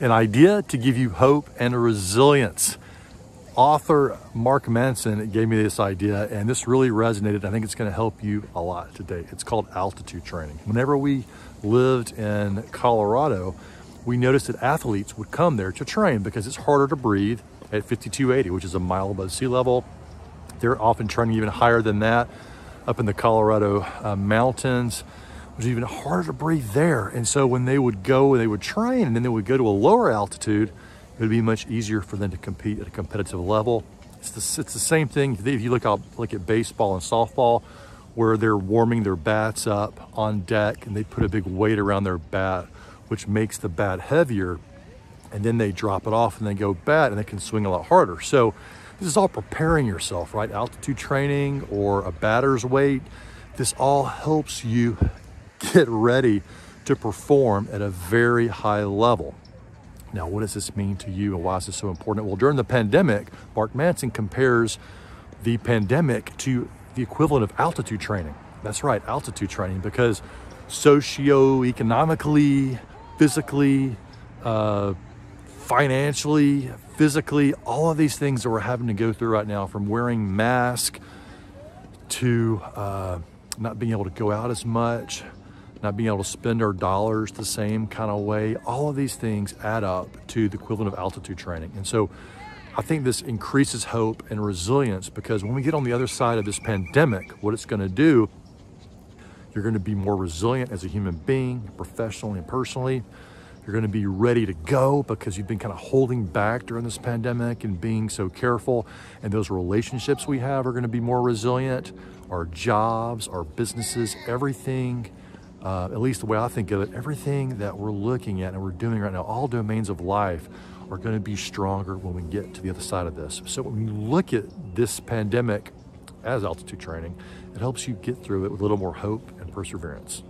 An idea to give you hope and resilience. Author Mark Manson gave me this idea, and this really resonated. I think it's going to help you a lot today. It's called altitude training. Whenever we lived in Colorado, we noticed that athletes would come there to train because it's harder to breathe at 5280, which is a mile above sea level. They're often training even higher than that up in the Colorado mountains. It was even harder to breathe there. And so when they would go, they would train, and then they would go to a lower altitude, it would be much easier for them to compete at a competitive level. It's the same thing if you look at baseball and softball, where they're warming their bats up on deck and they put a big weight around their bat, which makes the bat heavier, and then they drop it off and they go bat and they can swing a lot harder. So this is all preparing yourself, right? Altitude training or a batter's weight. This all helps you get ready to perform at a very high level. Now, what does this mean to you, and why is this so important? Well, during the pandemic, Mark Manson compares the pandemic to the equivalent of altitude training. That's right, altitude training, because socioeconomically, physically, financially, physically, all of these things that we're having to go through right now, from wearing masks to not being able to go out as much, not being able to spend our dollars the same kind of way, all of these things add up to the equivalent of altitude training. And so I think this increases hope and resilience, because when we get on the other side of this pandemic, what it's going to do, you're going to be more resilient as a human being, professionally and personally. You're going to be ready to go because you've been kind of holding back during this pandemic and being so careful. And those relationships we have are going to be more resilient. Our jobs, our businesses, everything, at least the way I think of it, everything that we're looking at and we're doing right now, all domains of life are going to be stronger when we get to the other side of this. So when you look at this pandemic as altitude training, it helps you get through it with a little more hope and perseverance.